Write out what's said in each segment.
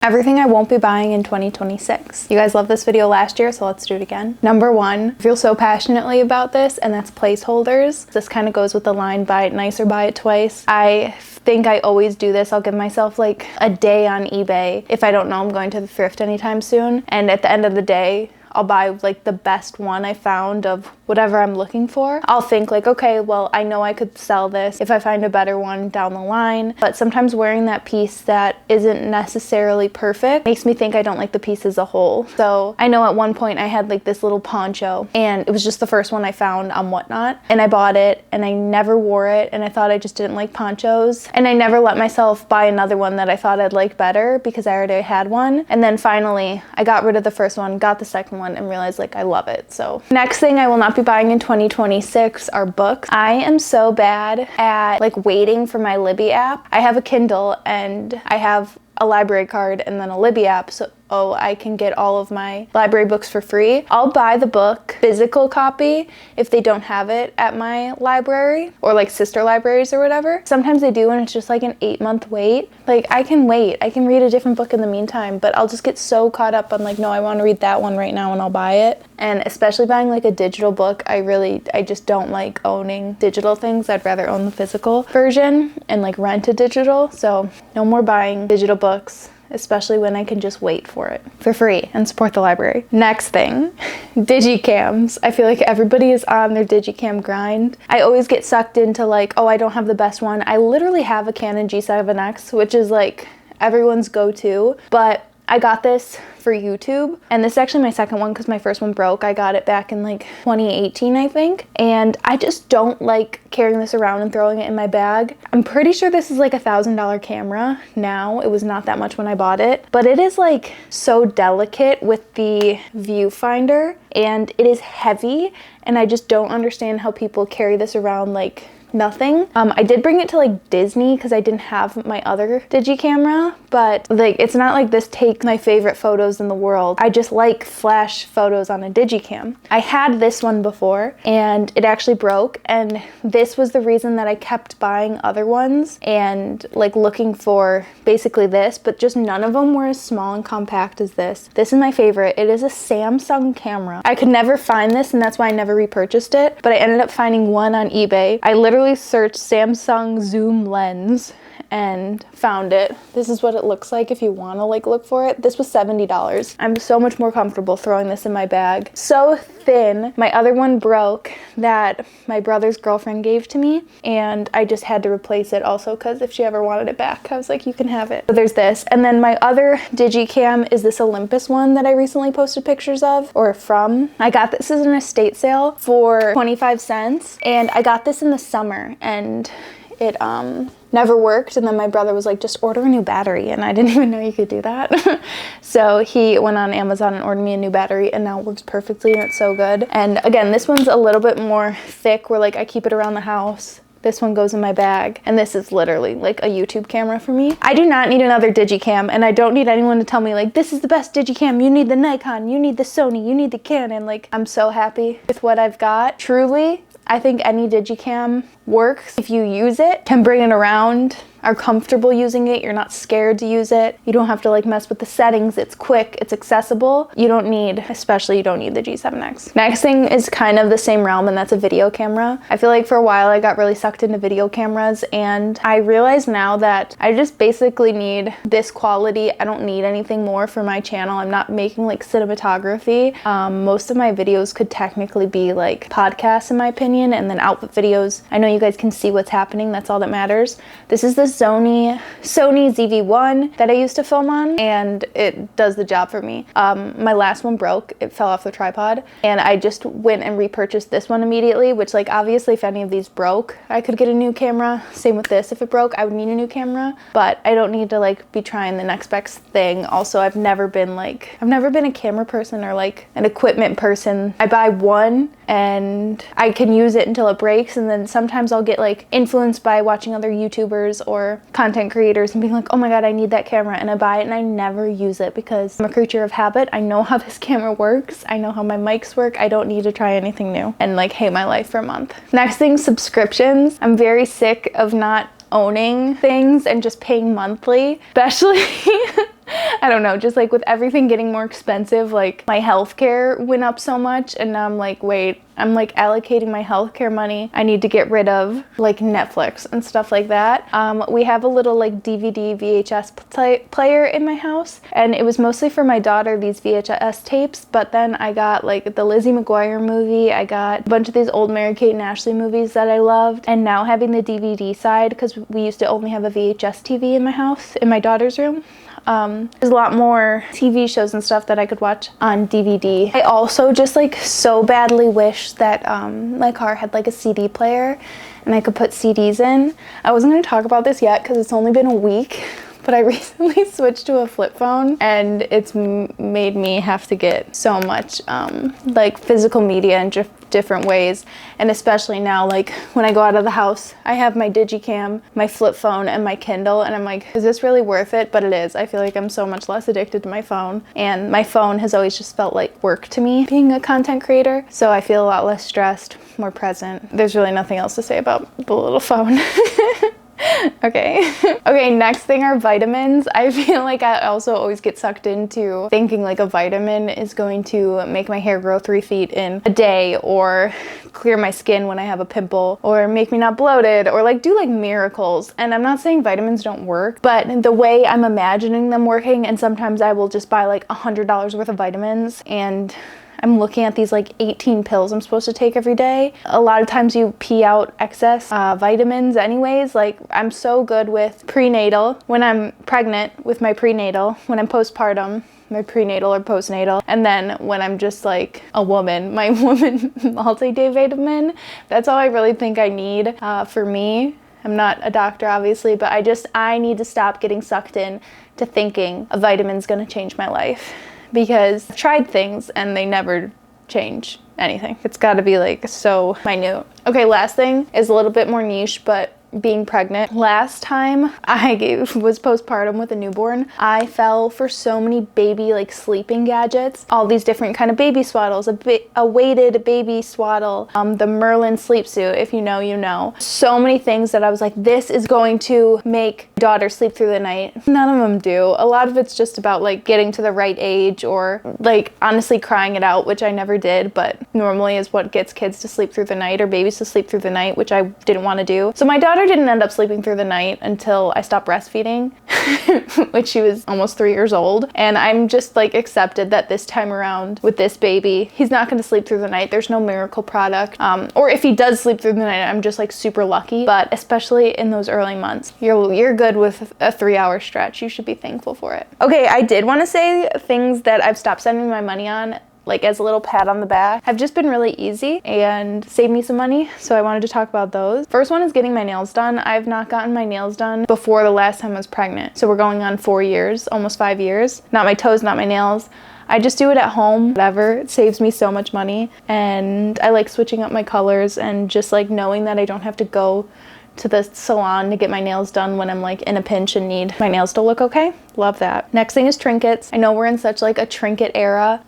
Everything I won't be buying in 2026. You guys loved this video last year, so let's do it again. Number one, I feel so passionately about this, and that's placeholders. This kind of goes with the line, buy it nice or buy it twice. I think I always do this. I'll give myself like a day on eBay if I don't know I'm going to the thrift anytime soon. And at the end of the day, I'll buy like the best one I found of whatever I'm looking for. I'll think like, okay, well, I know I could sell this if I find a better one down the line. But sometimes wearing that piece that isn't necessarily perfect makes me think I don't like the piece as a whole. So I know at one point I had like this little poncho, and it was just the first one I found on Whatnot. And I bought it and I never wore it, and I thought I just didn't like ponchos. And I never let myself buy another one that I thought I'd like better because I already had one. And then finally I got rid of the first one, got the second one, and realized like I love it. So next thing I will not be buying in 2026 are books. I am so bad at like waiting for my Libby app. I have a Kindle and I have a library card and then a Libby app, so I can get all of my library books for free. I'll buy the book physical copy if they don't have it at my library or like sister libraries or whatever. Sometimes they do, and it's just like an 8-month wait. Like I can wait, I can read a different book in the meantime, but I'll just get so caught up on like, no, I want to read that one right now, and I'll buy it. And especially buying like a digital book, I just don't like owning digital things. I'd rather own the physical version and like rent a digital. So no more buying digital books, especially when I can just wait for it for free and support the library. Next thing, digicams. I feel like everybody is on their digicam grind. I always get sucked into like, oh, I don't have the best one. I literally have a Canon G7X, which is like everyone's go-to, but I got this for YouTube, and this is actually my second one because my first one broke. I got it back in like 2018, I think, and I just don't like carrying this around and throwing it in my bag. I'm pretty sure this is like $1,000 camera now. It was not that much when I bought it, but it is like so delicate with the viewfinder, and it is heavy, and I just don't understand how people carry this around like nothing. I did bring it to like Disney because I didn't have my other digi camera, but like it's not like this takes my favorite photos in the world. I just like flash photos on a digicam. I had this one before and it actually broke, and this was the reason that I kept buying other ones and like looking for basically this, but just none of them were as small and compact as this. This is my favorite. It is a Samsung camera. I could never find this, and that's why I never repurchased it, but I ended up finding one on eBay. I literally searched Samsung zoom lens and found it. This is what it looks like if you want to like look for it. This was $70. I'm so much more comfortable throwing this in my bag. So thin. My other one broke that my brother's girlfriend gave to me, and I just had to replace it also because if she ever wanted it back, I was like, you can have it. So there's this. And then my other digicam is this Olympus one that I recently posted pictures of, or from. I got this as an estate sale for 25 cents, and I got this in the summer, and it never worked. And then my brother was like, just order a new battery, and I didn't even know you could do that. So he went on Amazon and ordered me a new battery, and now it works perfectly, and it's so good. And again, this one's a little bit more thick where like I keep it around the house. This one goes in my bag, and this is literally like a YouTube camera for me. I do not need another digicam, and I don't need anyone to tell me like, this is the best digicam, you need the Nikon, you need the Sony, you need the Canon. Like, I'm so happy with what I've got. Truly, I think any digicam works if you use it, can bring it around, are comfortable using it, you're not scared to use it, you don't have to like mess with the settings, it's quick, it's accessible. You don't need the G7X. Next thing is kind of the same realm, and that's a video camera. I feel like for a while I got really sucked into video cameras, and I realize now that I just basically need this quality. I don't need anything more for my channel. I'm not making like cinematography. Most of my videos could technically be like podcasts in my opinion, and then outfit videos. I know you guys can see what's happening, that's all that matters. This is the Sony ZV-1 that I used to film on, and it does the job for me. My last one broke, it fell off the tripod, and I just went and repurchased this one immediately, which like obviously if any of these broke, I could get a new camera. Same with this, if it broke, I would need a new camera, but I don't need to like be trying the next best thing. Also, I've never been a camera person or like an equipment person. I buy one and I can use it until it breaks, and then sometimes I'll get like influenced by watching other YouTubers or content creators and being like, oh my god, I need that camera, and I buy it and I never use it because I'm a creature of habit. I know how this camera works, I know how my mics work, I don't need to try anything new and like hate my life for a month. Next thing, subscriptions. I'm very sick of not owning things and just paying monthly, especially I don't know, just like with everything getting more expensive, like my healthcare went up so much, and now I'm like, wait, I'm like allocating my healthcare money. I need to get rid of like Netflix and stuff like that. We have a little like DVD VHS player in my house, and it was mostly for my daughter, these VHS tapes, but then I got like the Lizzie McGuire movie, I got a bunch of these old Mary-Kate and Ashley movies that I loved, and now having the DVD side, because we used to only have a VHS TV in my house, in my daughter's room. There's a lot more TV shows and stuff that I could watch on DVD. I also just like so badly wish that my car had like a CD player and I could put CDs in. I wasn't going to talk about this yet because it's only been a week, but I recently switched to a flip phone, and it's made me have to get so much like physical media in different ways. And especially now, like when I go out of the house, I have my Digicam, my flip phone, and my Kindle, and I'm like, is this really worth it? But it is. I feel like I'm so much less addicted to my phone, and my phone has always just felt like work to me being a content creator, so I feel a lot less stressed, more present. There's really nothing else to say about the little phone. Okay. Okay, next thing are vitamins. I feel like I also always get sucked into thinking like a vitamin is going to make my hair grow 3 feet in a day, or clear my skin when I have a pimple, or make me not bloated, or like do like miracles. And I'm not saying vitamins don't work, but the way I'm imagining them working, and sometimes I will just buy like $100 worth of vitamins, and I'm looking at these like 18 pills I'm supposed to take every day. A lot of times you pee out excess vitamins anyways. Like I'm so good with prenatal, when I'm pregnant with my prenatal, when I'm postpartum, my prenatal or postnatal, and then when I'm just like a woman, my woman multi-day vitamin. That's all I really think I need for me. I'm not a doctor obviously, but I need to stop getting sucked in to thinking a vitamin's gonna change my life, because I've tried things and they never change anything. It's gotta be like so minute. Okay, last thing is a little bit more niche, but being pregnant. Last time I was postpartum with a newborn, I fell for so many baby like sleeping gadgets, all these different kind of baby swaddles, a weighted baby swaddle, the Merlin sleep suit, if you know, you know. So many things that I was like, this is going to make daughter sleep through the night. None of them do. A lot of it's just about like getting to the right age, or like honestly crying it out, which I never did, but normally is what gets kids to sleep through the night, or babies to sleep through the night, which I didn't want to do. So my daughter didn't end up sleeping through the night until I stopped breastfeeding, which she was almost 3 years old. And I'm just like accepted that this time around with this baby, he's not going to sleep through the night. There's no miracle product. Or if he does sleep through the night, I'm just like super lucky. But especially in those early months, you're good with a 3-hour stretch. You should be thankful for it. Okay, I did want to say things that I've stopped spending my money on, like as a little pat on the back, have just been really easy and saved me some money, so I wanted to talk about those. First one is getting my nails done. I've not gotten my nails done before the last time I was pregnant, so we're going on 4 years, almost 5 years. Not my toes, not my nails. I just do it at home, whatever. It saves me so much money, and I like switching up my colors and just like knowing that I don't have to go to the salon to get my nails done when I'm like in a pinch and need my nails to look okay. Love that. Next thing is trinkets. I know we're in such like a trinket era,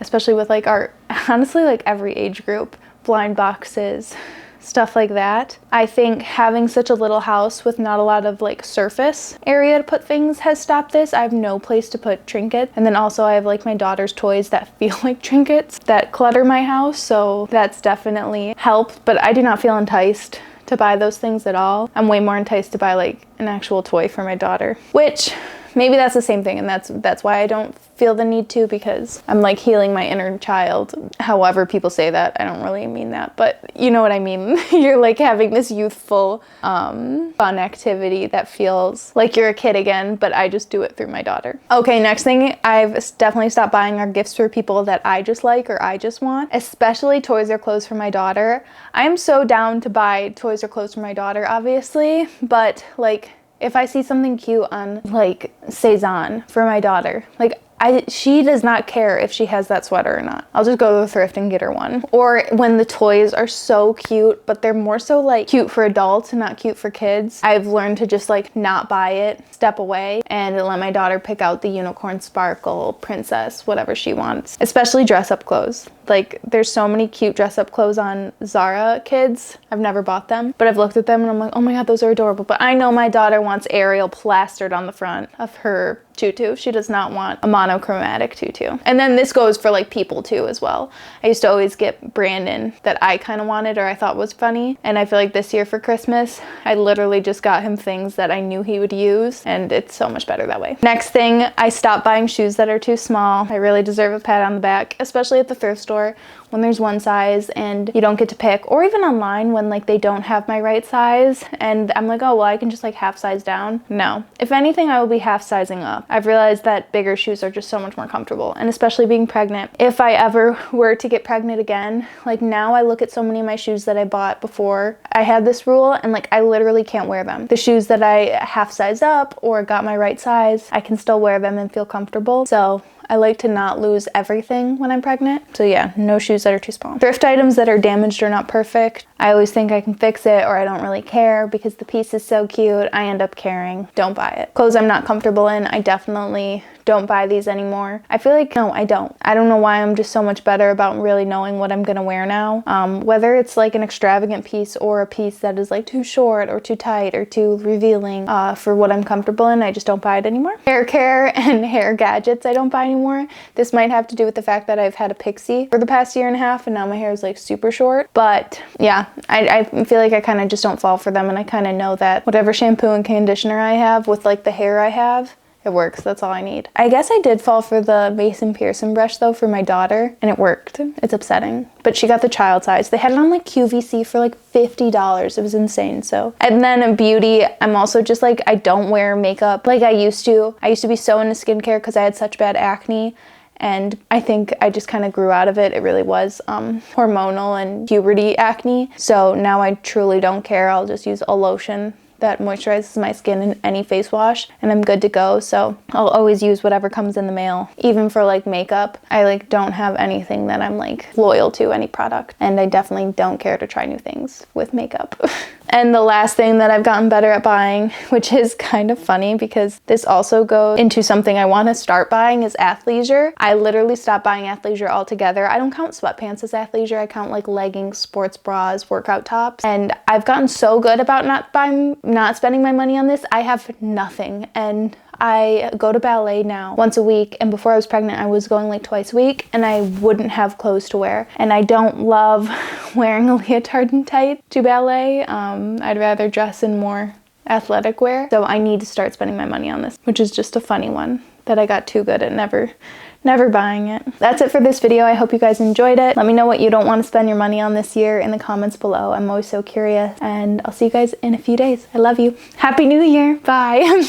especially with like our, honestly, like every age group, blind boxes, stuff like that. I think having such a little house with not a lot of like surface area to put things has stopped this. I have no place to put trinkets. And then also I have like my daughter's toys that feel like trinkets that clutter my house. So that's definitely helped, but I do not feel enticed to buy those things at all. I'm way more enticed to buy like an actual toy for my daughter, which maybe that's the same thing, and that's why I don't feel the need to, because I'm like healing my inner child. However people say that, I don't really mean that, but you know what I mean. You're like having this youthful fun activity that feels like you're a kid again, but I just do it through my daughter. Okay, next thing, I've definitely stopped buying our gifts for people that I just like or I just want, especially toys or clothes for my daughter. I am so down to buy toys or clothes for my daughter, obviously, but like if I see something cute on like Cezanne for my daughter, like she does not care if she has that sweater or not. I'll just go to the thrift and get her one. Or when the toys are so cute, but they're more so like cute for adults and not cute for kids, I've learned to just like not buy it, step away, and let my daughter pick out the unicorn, sparkle, princess, whatever she wants. Especially dress up clothes. Like, there's so many cute dress up clothes on Zara Kids. I've never bought them, but I've looked at them and I'm like, oh my God, those are adorable. But I know my daughter wants Ariel plastered on the front of her tutu. She does not want a monochromatic tutu. And then this goes for like people too as well. I used to always get Brandon that I kind of wanted or I thought was funny. And I feel like this year for Christmas, I literally just got him things that I knew he would use, and it's so much better that way. Next thing, I stopped buying shoes that are too small. I really deserve a pat on the back, especially at the thrift store when there's one size and you don't get to pick, or even online when like they don't have my right size and I'm like, oh well, I can just like half size down. No, if anything, I will be half sizing up. I've realized that bigger shoes are just so much more comfortable, and especially being pregnant. If I ever were to get pregnant again, like now I look at so many of my shoes that I bought before I had this rule and like I literally can't wear them. The shoes that I half sized up or got my right size, I can still wear them and feel comfortable. So I like to not lose everything when I'm pregnant. So yeah, no shoes that are too small. Thrift items that are damaged or not perfect, I always think I can fix it, or I don't really care because the piece is so cute. I end up caring. Don't buy it. Clothes I'm not comfortable in, I definitely don't buy these anymore. I feel like, no, I don't. I don't know why. I'm just so much better about really knowing what I'm gonna wear now. Whether it's like an extravagant piece or a piece that is like too short or too tight or too revealing for what I'm comfortable in, I just don't buy it anymore. Hair care and hair gadgets I don't buy anymore. This might have to do with the fact that I've had a pixie for the past year and a half and now my hair is like super short. But yeah, I feel like I kind of just don't fall for them, and I kind of know that whatever shampoo and conditioner I have with like the hair I have, it works. That's all I need. I guess I did fall for the Mason Pearson brush though for my daughter, and it worked. It's upsetting. But she got the child size. They had it on like QVC for like $50. It was insane. So, and then in beauty, I'm also just like, I don't wear makeup like I used to. I used to be so into skincare because I had such bad acne. And I think I just kind of grew out of it. It really was hormonal and puberty acne. So now I truly don't care. I'll just use a lotion that moisturizes my skin in any face wash and I'm good to go. So I'll always use whatever comes in the mail. Even for like makeup, I like don't have anything that I'm like loyal to, any product. And I definitely don't care to try new things with makeup. And the last thing that I've gotten better at buying, which is kind of funny because this also goes into something I want to start buying, is athleisure. I literally stopped buying athleisure altogether. I don't count sweatpants as athleisure. I count like leggings, sports bras, workout tops. And I've gotten so good about not spending my money on this. I have nothing. And I go to ballet now once a week, and before I was pregnant I was going like twice a week, and I wouldn't have clothes to wear, and I don't love wearing a leotard and tight to ballet. I'd rather dress in more athletic wear, so I need to start spending my money on this, which is just a funny one that I got too good at never buying it. That's it for this video. I hope you guys enjoyed it. Let me know what you don't want to spend your money on this year in the comments below. I'm always so curious, and I'll see you guys in a few days. I love you. Happy New Year. Bye.